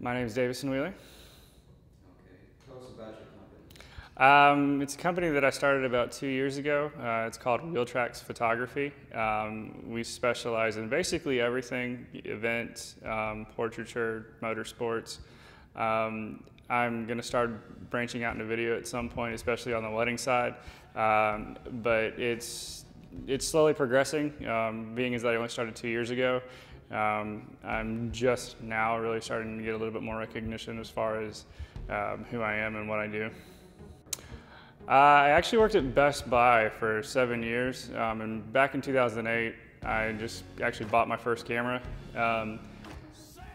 My name is Davison Wheeler. Okay. Tell us about your company. It's a company that I started about 2 years ago. It's called Wheeltracks Photography. We specialize in basically everything: events, portraiture, motorsports. I'm going to start branching out into video at some point, especially on the wedding side. But it's slowly progressing, being as that I only started 2 years ago. I'm just now really starting to get a little bit more recognition as far as who I am and what I do. I actually worked at Best Buy for 7 years, and back in 2008, I just actually bought my first camera.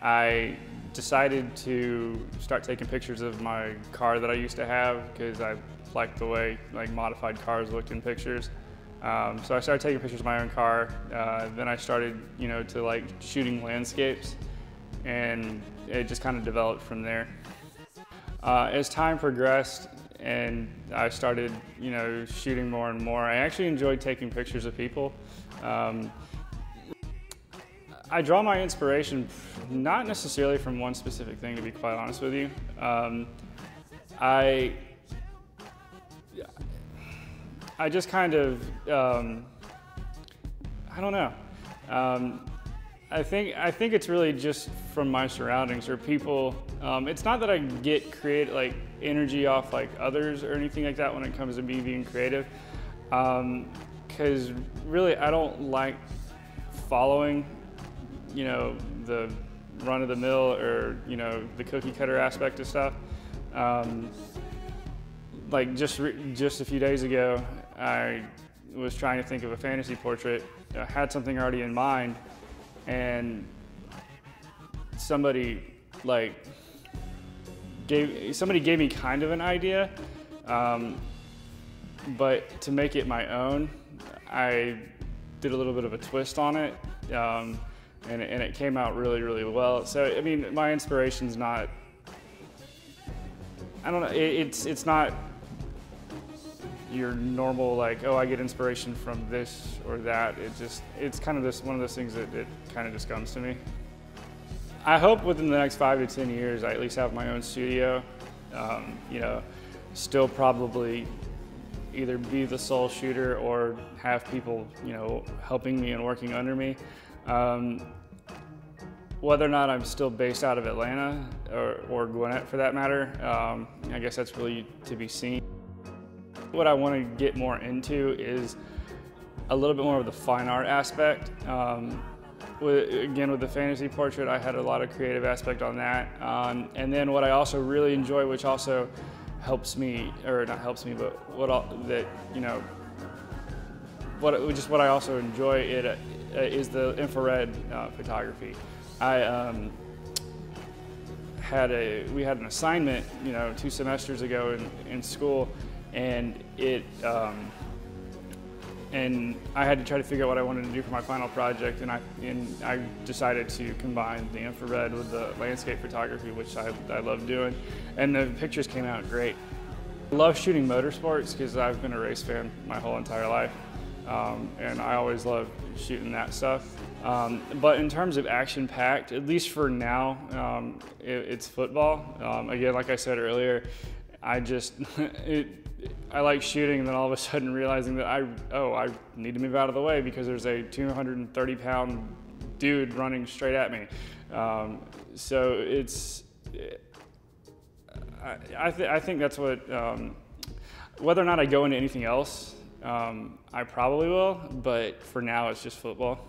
I decided to start taking pictures of my car that I used to have because I liked the way modified cars looked in pictures. So I started taking pictures of my own car. Then I started, to like shooting landscapes, and it just kind of developed from there. As time progressed and I started, shooting more and more, I actually enjoyed taking pictures of people. I draw my inspiration not necessarily from one specific thing, to be quite honest with you. I just kind of, I don't know. I think it's really just from my surroundings or people. It's not that I get energy off others or anything like that when it comes to me being creative. Because really I don't like following, the run of the mill or, the cookie cutter aspect of stuff. Just a few days ago, I was trying to think of a fantasy portrait. I had something already in mind, and somebody gave me kind of an idea, but to make it my own, I did a little bit of a twist on it, and it came out really, really well. So I mean, my inspiration's not, I don't know, it's not your normal oh, I get inspiration from this or that. It's kind of one of those things that it kind of just comes to me. I hope within the next 5 to 10 years I at least have my own studio. Still probably either be the sole shooter or have people helping me and working under me. Whether or not I'm still based out of Atlanta or Gwinnett for that matter, I guess that's really to be seen. What I want to get more into is a little bit more of the fine art aspect. Again, with the fantasy portrait, I had a lot of creative aspect on that. And then what I also really enjoy, which also helps me, or not helps me, but what I also enjoy is the infrared photography. We had an assignment, 2 semesters ago in school, and and I had to try to figure out what I wanted to do for my final project, and I decided to combine the infrared with the landscape photography, which I love doing, and the pictures came out great. I love shooting motorsports because I've been a race fan my whole entire life, and I always love shooting that stuff. But in terms of action-packed, at least for now, it's football. Again, like I said earlier, I like shooting, and then all of a sudden realizing that I need to move out of the way because there's a 230-pound dude running straight at me. So I think that's what, whether or not I go into anything else, I probably will, but for now it's just football.